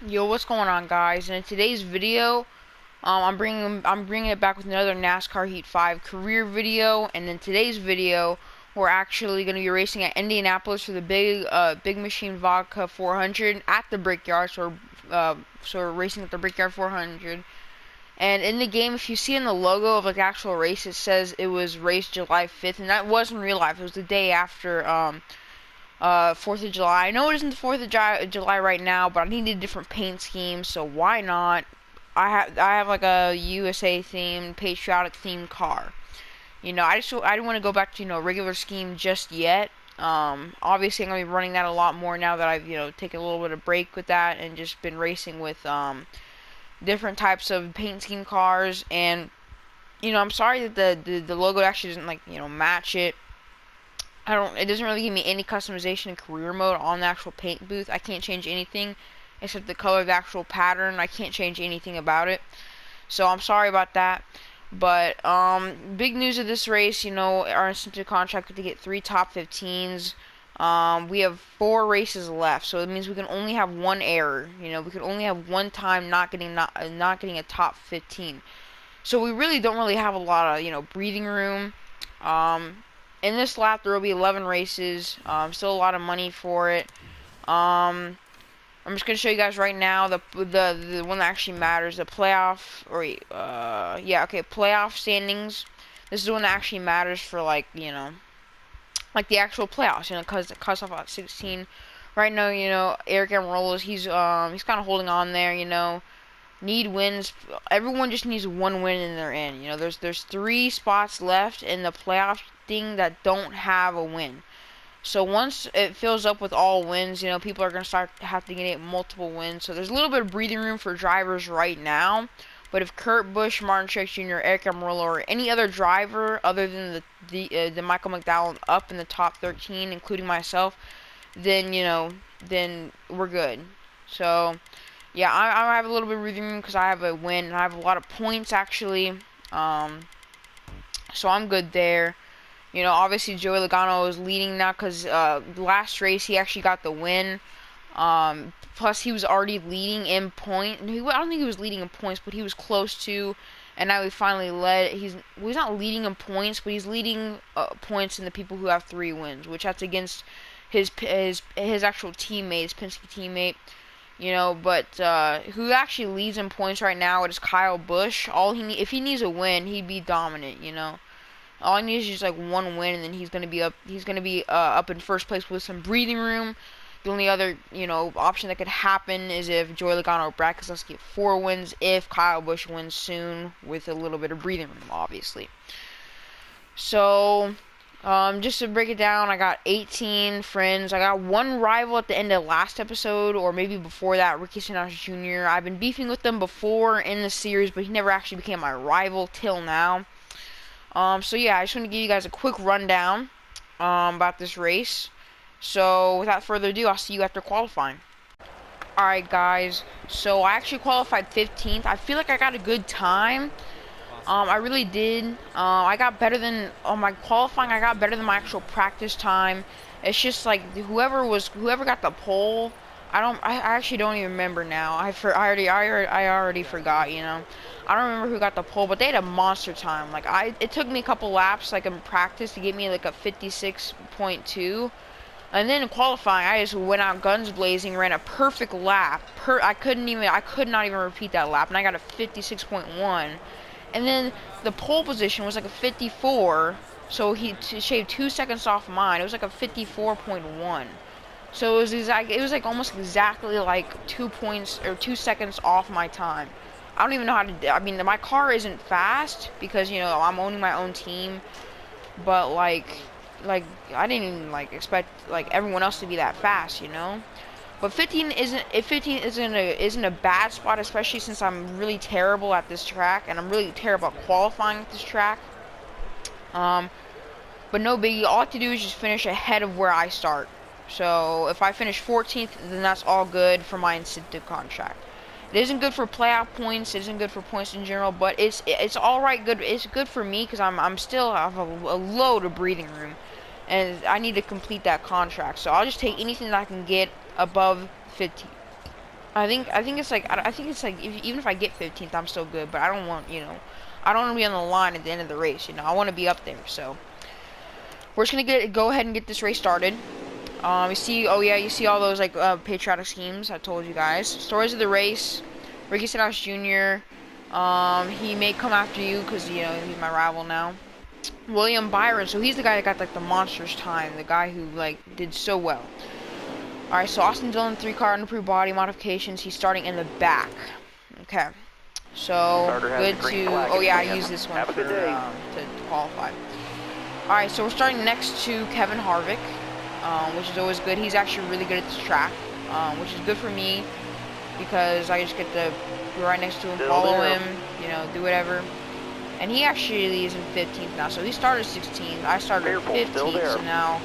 Yo, what's going on, guys? And in today's video, I'm bringing it back with another NASCAR Heat 5 career video. And in today's video, we're actually going to be racing at Indianapolis for the Big Machine Vodka 400 at the Brickyard. So we're racing at the Brickyard 400. And in the game, if you see in the logo of like the actual race, it says it was raced July 5th, and that wasn't real life. It was the day after 4th of July. I know it isn't the 4th of July right now, but I need a different paint scheme, so why not? I have like a USA themed, patriotic themed car. I didn't want to go back to regular scheme just yet. Obviously I'm gonna be running that a lot more now that I've taken a little bit of break with that and just been racing with different types of paint scheme cars. And I'm sorry that the logo actually doesn't match it. It doesn't really give me any customization in career mode on the actual paint booth. I can't change anything except the color of the actual pattern. I can't change anything about it. So I'm sorry about that. But big news of this race, our incentive contract to get 3 top 15s. We have 4 races left, so it means we can only have one error. We can only have one time not getting a top 15. So we really don't really have a lot of breathing room. In this lap, there will be 11 races. Still a lot of money for it. I'm just gonna show you guys right now the one that actually matters, the playoff playoff standings. This is the one that actually matters for like the actual playoffs. Because it cuts off at 16. Right now, Eric Almirola's he's kind of holding on there. Need wins. Everyone just needs one win and they're in. There's 3 spots left in the playoff thing that don't have a win. So once it fills up with all wins, people are gonna start having to get multiple wins. So there's a little bit of breathing room for drivers right now. But if Kurt Busch, Martin Truex Jr., Eric Almirola, or any other driver other than the Michael McDowell up in the top 13, including myself, then then we're good. So yeah, I have a little bit of breathing room because I have a win and I have a lot of points actually. So I'm good there. Obviously Joey Logano is leading now because last race he actually got the win. Plus he was already leading in point. I don't think he was leading in points, but he was close to. And now he finally led. He's not leading in points, but he's leading points in the people who have 3 wins, which that's against his actual teammate, his Penske teammate. But who actually leads in points right now is Kyle Busch. If he needs a win, he'd be dominant. All he needs is just like one win, and then he's gonna be up. He's gonna be up in first place with some breathing room. The only other option that could happen is if Joey Logano or Brad Keselowski get 4 wins. If Kyle Busch wins soon with a little bit of breathing room, obviously. So just to break it down, I got 18 friends. I got 1 rival at the end of last episode, or maybe before that, Ricky Stenhouse Jr. I've been beefing with them before in the series, but he never actually became my rival till now. So yeah, I just want to give you guys a quick rundown about this race. So without further ado, I'll see you after qualifying. Alright guys, so I actually qualified 15th. I feel like I got a good time. I really did. I got better than my qualifying. I got better than my actual practice time. It's just like whoever got the pole. I actually don't even remember now. I already forgot. I don't remember who got the pole, but they had a monster time. It took me a couple laps in practice to get me like a 56.2. And then in qualifying, I just went out guns blazing, ran a perfect lap. I could not even repeat that lap, and I got a 56.1. And then the pole position was like a 54, so he shaved 2 seconds off mine. It was like a 54.1. So it was like almost exactly like 2 points or 2 seconds off my time. I don't even know how to. I mean, my car isn't fast because I'm owning my own team, but like I didn't even expect everyone else to be that fast, But 15 isn't a bad spot, especially since I'm really terrible at this track and I'm really terrible at qualifying at this track. But no biggie. All I have to do is just finish ahead of where I start. So if I finish 14th, then that's all good for my incentive contract. It isn't good for playoff points. It isn't good for points in general, but it's all right. Good. It's good for me because I'm still have a load of breathing room, and I need to complete that contract. So I'll just take anything that I can get above 15. I think it's like even if I get 15th, I'm still good. But I don't want, I don't want to be on the line at the end of the race. I want to be up there. So we're just gonna go ahead and get this race started. You see, oh yeah, you see all those like patriotic schemes I told you guys. Stories of the race. Ricky Stenhouse Jr. He may come after you because he's my rival now. William Byron, so he's the guy that got like the monsters time, the guy who like did so well. All right, so Austin Dillon, 3-car unimproved body modifications. He's starting in the back. Okay, so good to. Oh yeah, I use this one for to qualify. All right, so we're starting next to Kevin Harvick, which is always good. He's actually really good at this track, which is good for me because I just get to be right next to him, follow him, do whatever. And he actually is in 15th now, so he started 16th. I started 15th, so now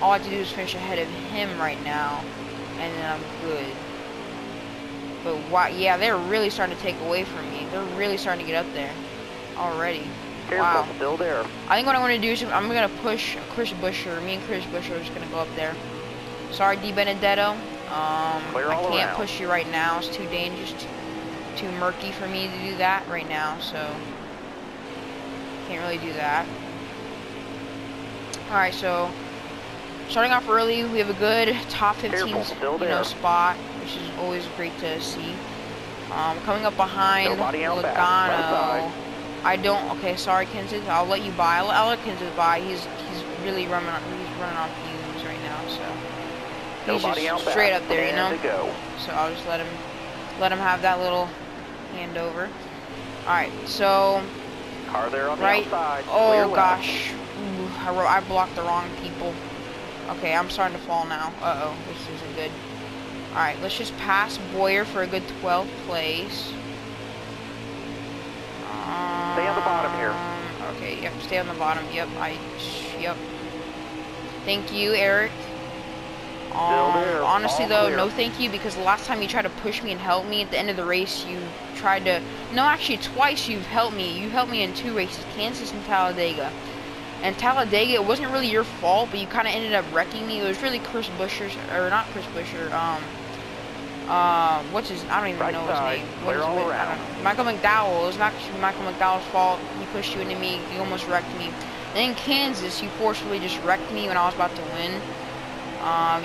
all I have to do is finish ahead of him right now, and then I'm good. But wow, yeah, they're really starting to take away from me. They're really starting to get up there already. Wow. Still there. I think what I'm going to do is I'm going to push Chris Buescher. Me and Chris Buescher are just going to go up there. Sorry, Di Benedetto. I can't push you right now. It's too dangerous, too murky for me to do that right now, so can't really do that. Alright, so starting off early, we have a good top 15 spot, which is always great to see. Coming up behind Logano. Okay, sorry, Kenseth. I'll let you by. I'll let Kenseth by. He's really running on fumes right now, so he's just straight up there, So I'll just let him have that little handover. All right, so car there on the right. outside. Oh gosh, I blocked the wrong people. Okay, I'm starting to fall now. Uh-oh, this isn't good. All right, let's just pass Boyer for a good 12th place. Stay on the bottom here. Okay, yep, stay on the bottom. Yep. Thank you, Eric. Honestly, though, no thank you, because the last time you tried to push me and help me at the end of the race, you tried to... No, actually, twice you've helped me. You helped me in 2 races, Kansas and Talladega. And Talladega, it wasn't really your fault, but you kind of ended up wrecking me. It was really Chris Buescher's... Or not Chris Buescher, what's his... I don't even know his name. What is it? I don't know. Michael McDowell. It was not Michael McDowell's fault. He pushed you into me. He almost wrecked me. Then in Kansas, you forcefully just wrecked me when I was about to win.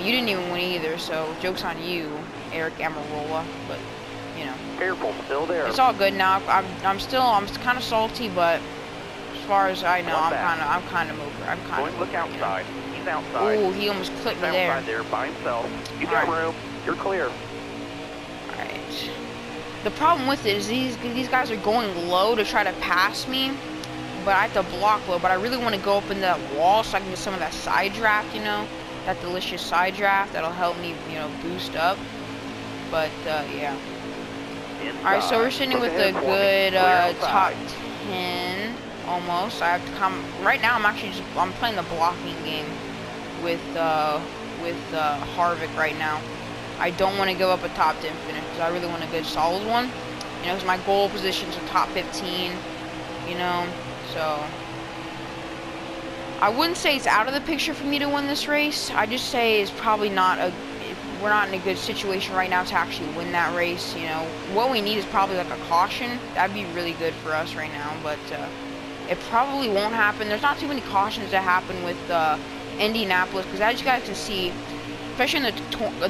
You didn't even win either, so joke's on you, Eric Amarola. But, Careful, still there. It's all good now. I'm kind of salty, but as far as I know, I'm kind of over. I'm kind of. Look outside. He's outside. Ooh, he almost clipped me there. Outside there by himself. You got room. You're clear. Alright. The problem with it is these guys are going low to try to pass me, but I have to block low. But I really want to go up in that wall so I can get some of that side draft, that delicious side draft that'll help me, boost up. But yeah. Alright, so we're sitting with a good top 10 almost. I have to come right now. I'm playing the blocking game with Harvick right now. I don't want to go up a top 10 finish because I really want a good solid one. Because my goal position's a top 15. So I wouldn't say it's out of the picture for me to win this race. I just say it's probably we're not in a good situation right now to actually win that race. What we need is probably like a caution. That'd be really good for us right now, but it probably won't happen. There's not too many cautions that happen with Indianapolis, because as you guys can see, especially in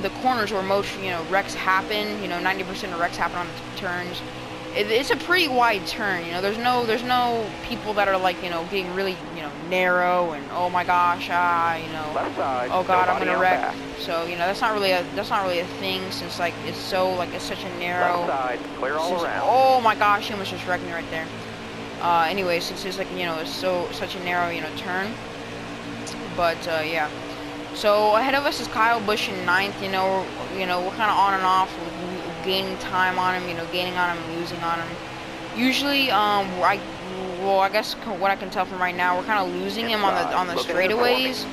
the corners where most wrecks happen, 90% of wrecks happen on the turns. It's a pretty wide turn. There's no people that are like getting really narrow and oh my gosh, Left side, oh god, I'm gonna wreck. Back. So that's not really a thing, since like it's such a narrow. Left side, clear all around. Oh my gosh, he almost just wrecked me right there. Anyway, since it's like it's such a narrow turn. But yeah. So ahead of us is Kyle Busch in 9th. We're kind of on and off with gaining time on him. Gaining on him, losing on him. Usually, I guess what I can tell from right now, we're kind of losing him on the straightaways,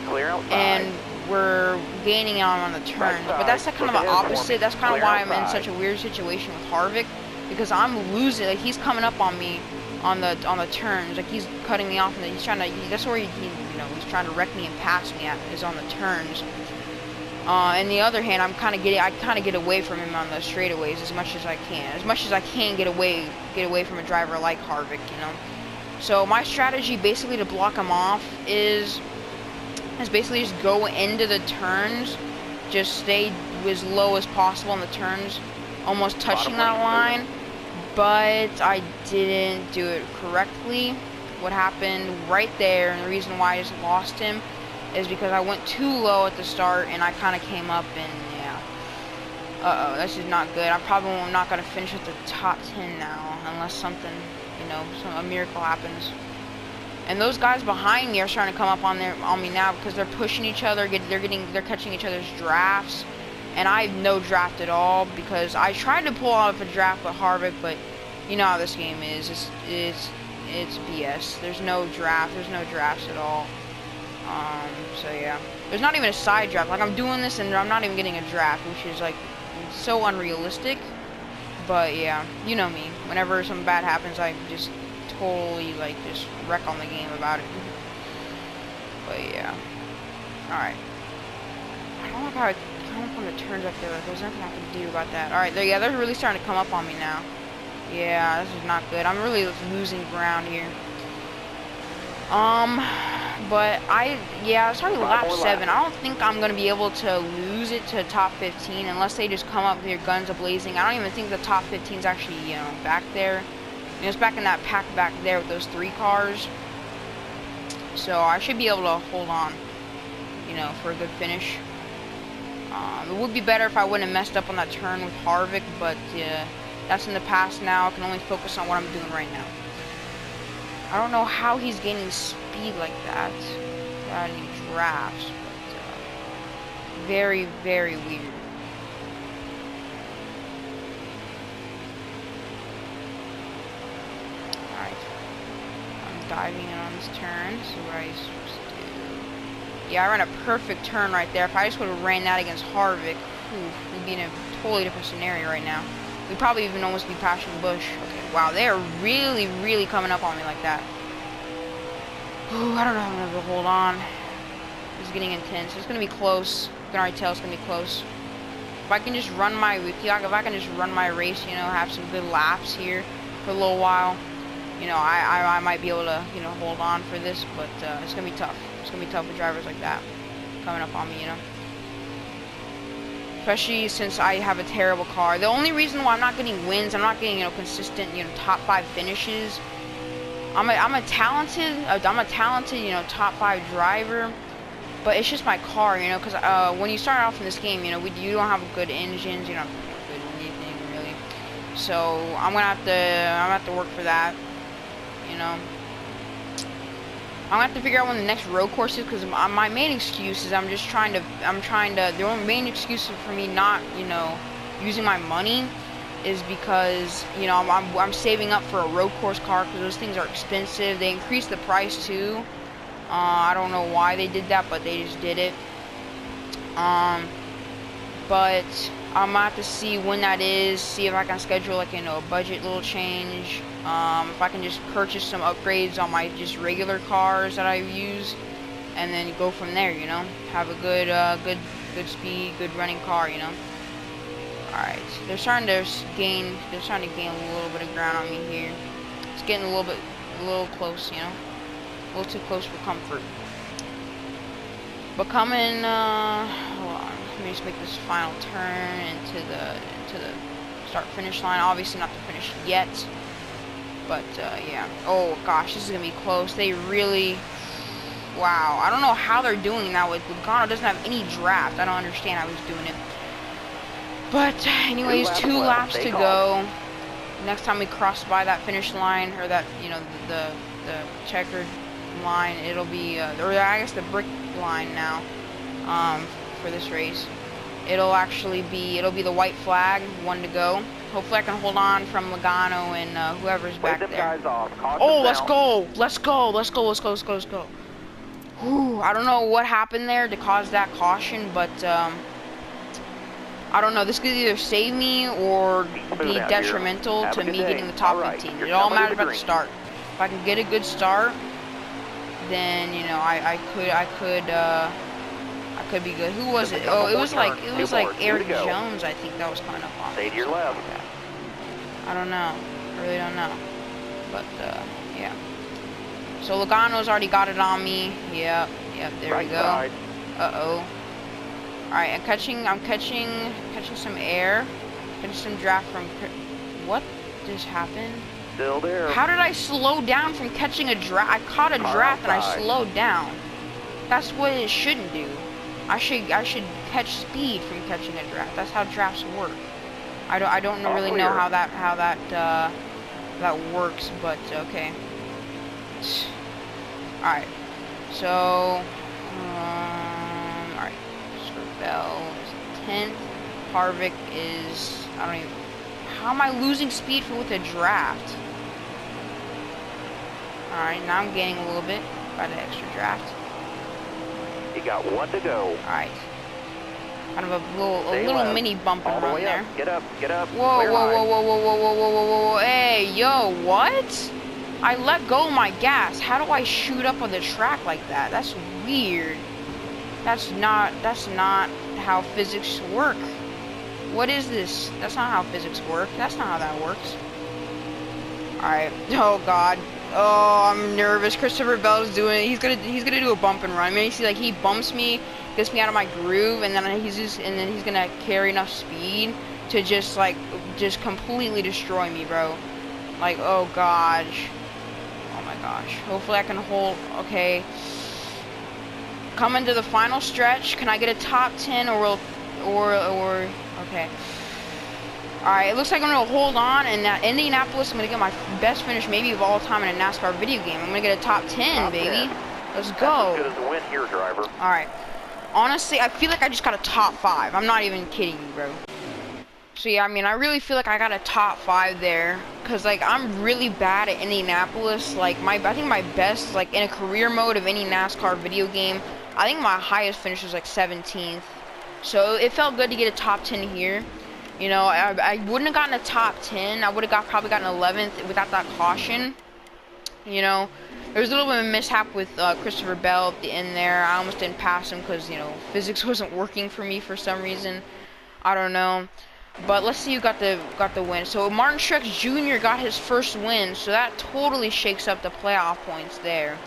and we're gaining on the turns. But that's like kind of the opposite. That's kind of why I'm in such a weird situation with Harvick, because I'm losing. Like he's coming up on me on the turns. Like he's cutting me off, and he's trying to. That's where he's trying to wreck me and pass me at, is on the turns. On the other hand, I kind of get away from him on the straightaways as much as I can get away from a driver like Harvick, you know. So my strategy basically to block him off is basically just go into the turns, just stay as low as possible in the turns, almost touching that line, but I didn't do it correctly. What happened right there, and the reason why I just lost him, is because I went too low at the start, and I kind of came up, and yeah. This is not good. I'm probably not going to finish at the top 10 now, unless something, you know, a miracle happens. And those guys behind me are starting to come up on me now because they're pushing each other. They're catching each other's drafts, and I have no draft at all because I tried to pull off a draft with Harvick, but you know how this game is. It's BS. There's no draft. There's no drafts at all. So yeah, there's not even a side draft. Like, I'm doing this and I'm not even getting a draft, which is like so unrealistic. But yeah, you know me. Whenever something bad happens, I just totally like just wreck on the game about it. But yeah, all right. I don't like how I come up on the turns up there. Like, there's nothing I can do about that. All right, they're really starting to come up on me now. Yeah, this is not good. I'm really losing ground here. But it's probably lap 7. I don't think I'm gonna be able to lose it to top 15 unless they just come up with their guns a-blazing. I don't even think the top 15 is actually, you know, back there. You know, it's back in that pack back there with those 3 cars. So I should be able to hold on, you know, for a good finish. It would be better if I wouldn't have messed up on that turn with Harvick, but that's in the past now. I can only focus on what I'm doing right now. I don't know how he's gaining speed like that without any drafts, but very, very weird. Alright. I'm diving in on this turn, see what I'm supposed to do. Yeah, I ran a perfect turn right there. If I just would have ran that against Harvick, we'd be in a totally different scenario right now. We'd probably even almost be passing Bush. Okay, wow, they are really, really coming up on me like that. Ooh, I don't know how I'm gonna be able to hold on. It's getting intense. It's gonna be close. You can already tell it's gonna be close. If I can just run my race, you know, have some good laps here for a little while, you know, I might be able to, you know, hold on for this, but it's gonna be tough. It's gonna be tough with drivers like that coming up on me, you know. Especially since I have a terrible car. The only reason why I'm not getting wins, I'm not getting, you know, consistent, you know, top 5 finishes. I'm a talented, you know, top 5 driver, but it's just my car, you know, because when you start off in this game, you know, you don't have good engines, you don't have good anything really. So I'm gonna have to work for that, you know. I'm gonna have to figure out when the next road course is, because my main excuse is the main excuse for me not, you know, using my money is because, you know, I'm saving up for a road course car because those things are expensive. They increased the price too. I don't know why they did that, but they just did it. But I'm gonna have to see when that is, see if I can schedule, like, you know, a budget little change. If I can just purchase some upgrades on my just regular cars that I use, and then go from there, you know, have a good speed, good running car, you know. Alright, they're starting to gain a little bit of ground on me here. It's getting a little close, you know, a little too close for comfort. But coming, hold on, let me just make this final turn into the start-finish line. Obviously not the finish yet, but yeah. Oh gosh, this is gonna be close. They really, wow. I don't know how they're doing that with Logano. Doesn't have any draft. I don't understand how he's doing it. But anyways, 2 laps to go. Next time we cross by that finish line, or that, you know, the checkered line, it'll be, or I guess the brick line now, for this race. It'll be the white flag, 1 to go. Hopefully I can hold on from Logano and whoever's back there. Oh, let's go. Whew, I don't know what happened there to cause that caution, but I don't know. This could either save me or be detrimental to me getting the top 15. It all matters about the start. If I can get a good start, then, you know, I That could be good. Who was it? Oh, it was like Eric Jones, I think. That was kind of awesome. Stay to your left. I don't know. I really don't know. But, yeah. So Logano's already got it on me. Yep, there we go. Side. Uh-oh. Alright, I'm catching some air. Catching some draft from... What just happened? Still there. How did I slow down from catching a draft? I caught a draft and I slowed down. That's what it shouldn't do. I should catch speed from catching a draft. That's how drafts work. I don't really know how that works, but okay. Alright. So alright. Bell is 10th. Harvick is, I don't even, how am I losing speed with a draft? Alright, now I'm gaining a little bit by the extra draft. You got 1 to go. Alright. Kind of a little mini bump and run there. Get up. Whoa. Hey, yo, what? I let go of my gas. How do I shoot up on the track like that? That's weird. That's not how physics work. What is this? That's not how physics work. That's not how that works. Alright. Oh god. Oh, I'm nervous. Christopher Bell's doing it. He's gonna do a bump and run. I mean, you see, like, he bumps me, gets me out of my groove, and then he's gonna carry enough speed to just completely destroy me, bro. Like, oh gosh. Oh my gosh. Hopefully I can hold. Okay. Coming to the final stretch. Can I get a top 10 or okay. Alright, it looks like I'm going to hold on, and at Indianapolis, I'm going to get my best finish maybe of all time in a NASCAR video game. I'm going to get a top 10, baby. Let's go. That's as good as a win here, driver. Alright. Honestly, I feel like I just got a top 5. I'm not even kidding you, bro. So, yeah, I mean, I really feel like I got a top 5 there. Because, like, I'm really bad at Indianapolis. Like, I think my best, like, in a career mode of any NASCAR video game, I think my highest finish was, like, 17th. So, it felt good to get a top 10 here. You know, I wouldn't have gotten a top 10. I would have probably gotten 11th without that caution. You know, there was a little bit of a mishap with Christopher Bell at the end there. I almost didn't pass him because, you know, physics wasn't working for me for some reason. I don't know. But let's see who got the win. So Martin Truex Jr. got his first win. So that totally shakes up the playoff points there.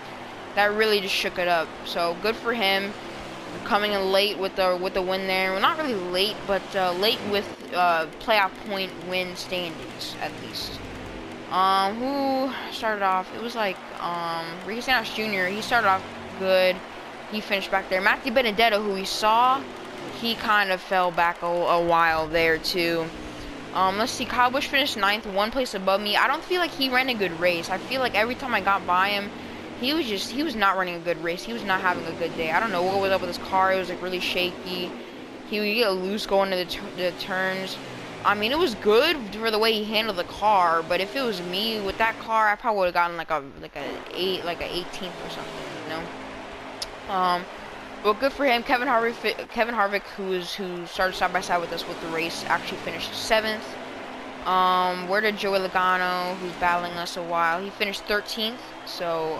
That really just shook it up. So good for him. Coming in late with the win there. Well, not really late, but late with playoff point win standings at least. Who started off? It was like Ricky Stenhouse Jr. He started off good. He finished back there. Matthew Benedetto, who we saw, he kind of fell back a while there too. Let's see. Kyle Busch finished 9th, 1 place above me. I don't feel like he ran a good race. I feel like every time I got by him, he was not running a good race. He was not having a good day. I don't know what was up with his car. It was like really shaky. He would get loose going to the turns. I mean, it was good for the way he handled the car, but if it was me with that car, I probably would have gotten like a 18th or something, you know. Well, good for him. Kevin Harvick, who started side by side with us with the race, actually finished 7th. Where did Joey Logano, who's battling us a while, he finished 13th. So,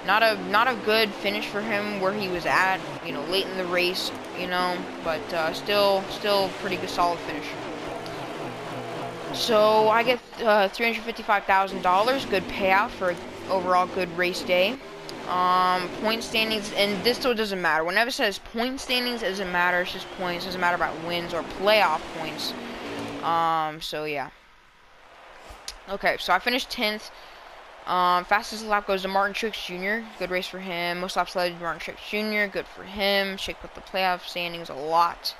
not a good finish for him where he was at, you know, late in the race, you know, but still pretty good, solid finish. So I get $355,000, good payout for an overall good race day. Point standings, and this still doesn't matter. Whenever it says point standings, it doesn't matter. It's just points. It doesn't matter about wins or playoff points. So yeah. Okay, so I finished 10th. Fastest lap goes to Martin Truex Jr. Good race for him. Most laps led to Martin Truex Jr. Good for him. Shake up the playoff standings a lot.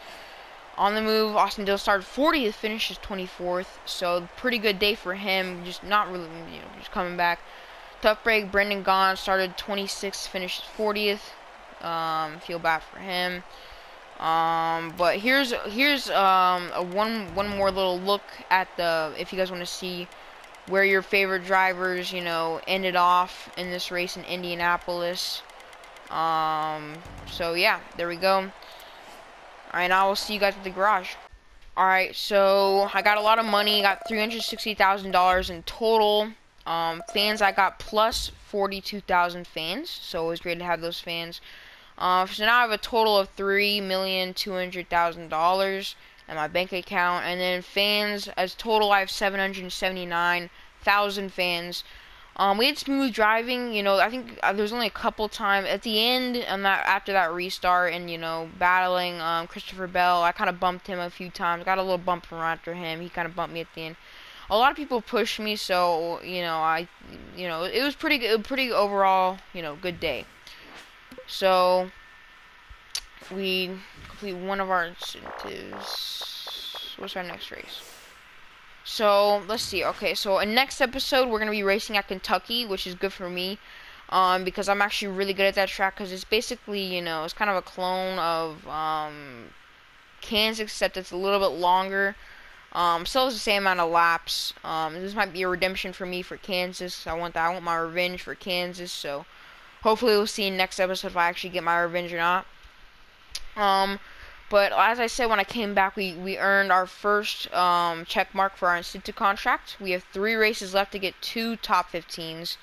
On the move, Austin Dillon started 40th, finishes 24th. So pretty good day for him. Just not really, you know, just coming back. Tough break. Brendan Gaughan started 26th, finishes 40th. Feel bad for him. But here's one more little look at if you guys want to see where your favorite drivers, you know, ended off in this race in Indianapolis. So yeah, there we go. Alright, I will see you guys at the garage. Alright, so I got a lot of money, got $360,000 in total. Fans, I got plus 42,000 fans, so it was great to have those fans. So now I have a total of $3,200,000 in my bank account. And then fans, as total, I have 779,000 fans. We had smooth driving, I think there's only a couple times at the end after that restart and, battling Christopher Bell. I kind of bumped him a few times, got a little bump from after him. He kind of bumped me at the end. A lot of people pushed me, so, it was pretty overall, good day. So, we complete one of our incentives. What's our next race? So, let's see. Okay, so in next episode, we're going to be racing at Kentucky, which is good for me. Because I'm actually really good at that track, because it's basically, it's kind of a clone of Kansas, except it's a little bit longer. Still has the same amount of laps. This might be a redemption for me for Kansas. I want my revenge for Kansas, so hopefully we'll see in next episode if I actually get my revenge or not. But as I said, when I came back, we earned our first check mark for our incentive contract. We have 3 races left to get 2 top 15s.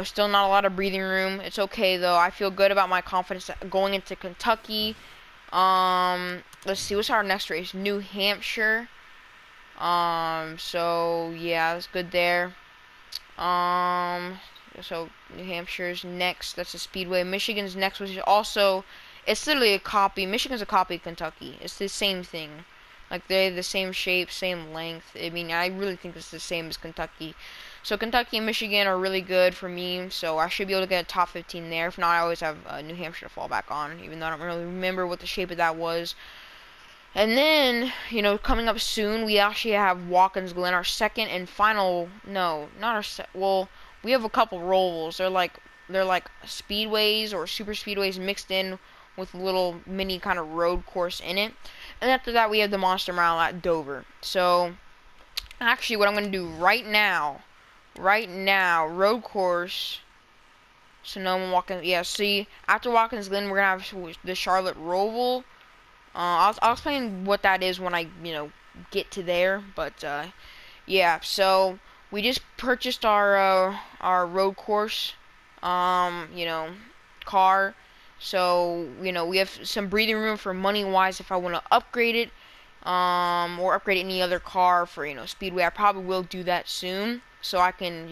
Still not a lot of breathing room. It's okay, though. I feel good about my confidence going into Kentucky. Let's see, what's our next race? New Hampshire. So, yeah, that's good there. So, New Hampshire's next. That's a speedway. Michigan's next, which is also... It's literally a copy. Michigan's a copy of Kentucky. It's the same thing. Like, they're the same shape, same length. I mean, I really think it's the same as Kentucky. So, Kentucky and Michigan are really good for me. So, I should be able to get a top 15 there. If not, I always have New Hampshire to fall back on. Even though I don't really remember what the shape of that was. And then, coming up soon, we actually have Watkins Glen, our second and final... No, not our... Well, we have a couple rolls. They're like speedways or super speedways mixed in with a little mini kind of road course in it. And after that, we have the Monster Mile at Dover. So, actually, what I'm going to do right now, road course, Sonoma, Watkins, yeah, see, after Watkins Glen, we're going to have the Charlotte Roval. I'll explain what that is when I, get to there, but, yeah, so, we just purchased our road course, car. So, we have some breathing room for money-wise if I want to upgrade it, or upgrade any other car for, Speedway. I probably will do that soon, so I can,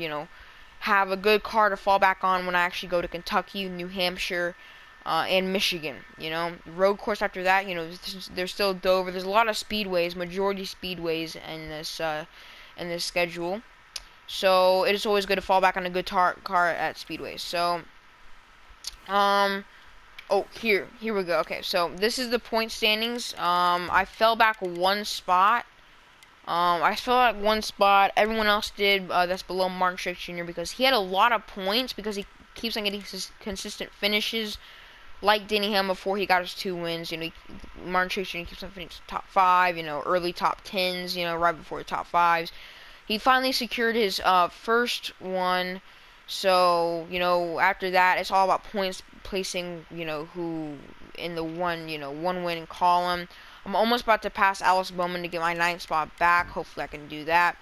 have a good car to fall back on when I actually go to Kentucky, New Hampshire, and Michigan, Road course after that, there's still Dover. There's a lot of speedways, majority speedways in this schedule. So, it is always good to fall back on a good car at speedways. So, oh, here we go. Okay, so this is the point standings. I fell back one spot. Everyone else did. That's below Martin Truex Jr. because he had a lot of points because he keeps on getting consistent finishes, like Denny Hamlin before he got his 2 wins. Martin Truex Jr. keeps on finishing top 5. Early top 10s. Right before the top 5s. He finally secured his first one. So, after that, it's all about points placing, who in the one win column. I'm almost about to pass Alice Bowman to get my 9th spot back. Hopefully I can do that.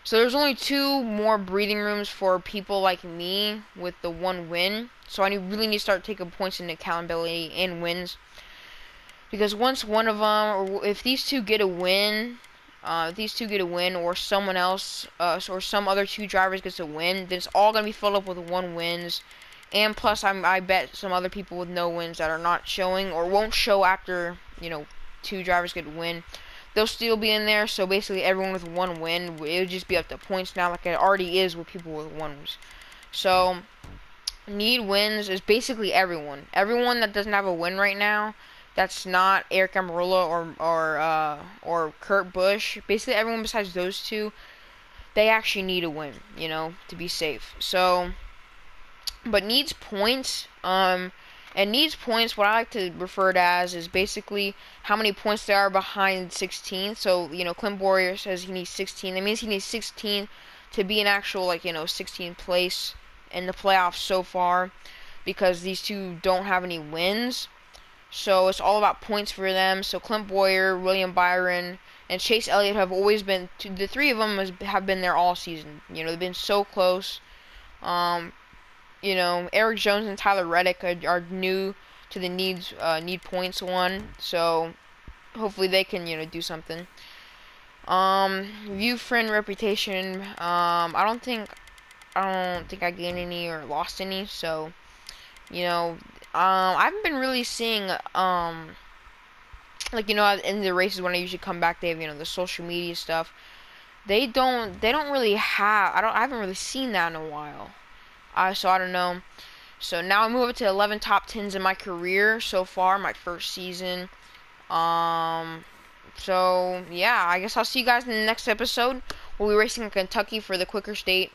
So there's only 2 more breathing rooms for people like me with the 1 win. So I really need to start taking points into accountability and wins. Because once one of them, or if these 2 get a win... or someone else, or some other 2 drivers gets a win, then it's all going to be filled up with 1 wins. And plus, I bet some other people with no wins that are not showing, or won't show after, 2 drivers get a win, they'll still be in there. So basically, everyone with 1 win, it'll just be up to points now, like it already is with people with 1s. So, need wins is basically everyone. Everyone that doesn't have a win right now, that's not Eric Almirola or Kurt Busch. Basically, everyone besides those 2, they actually need a win, to be safe. So, but needs points. And needs points, what I like to refer to as is basically how many points there are behind 16. So, Clint Boyer says he needs 16. That means he needs 16 to be an actual, 16th place in the playoffs so far, because these 2 don't have any wins. So it's all about points for them. So Clint Boyer, William Byron, and Chase Elliott have always been, the 3 of them have been there all season. They've been so close. Eric Jones and Tyler Reddick are new to the need points one. So hopefully they can, do something. View friend reputation. I don't think I gained any or lost any. So I haven't been really seeing like in the races when I usually come back, they have the social media stuff. They don't really have. I haven't really seen that in a while. So I don't know. So now I move up to 11 top 10s in my career so far, my first season. Um, so yeah, I guess I'll see you guys in the next episode. We'll be racing in Kentucky for the Quaker State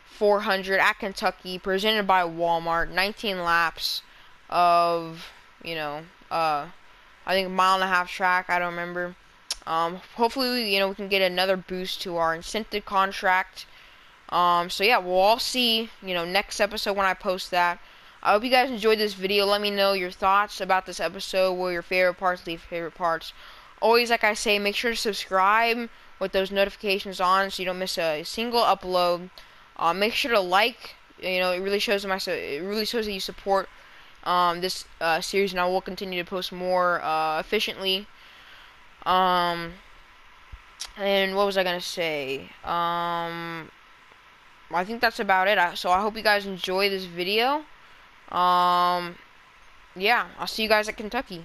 400 at Kentucky, presented by Walmart. 19 laps of I think a mile and a half track. I don't remember. Hopefully, we can get another boost to our incentive contract. So yeah, we'll all see, next episode when I post that. I hope you guys enjoyed this video. Let me know your thoughts about this episode. What were your favorite parts? Leave favorite parts. Always, like I say, make sure to subscribe with those notifications on so you don't miss a single upload. Make sure to like. It really shows that you support this series, and I will continue to post more efficiently. And what was I gonna say? I think that's about it. So I hope you guys enjoy this video. Yeah, I'll see you guys at Kentucky.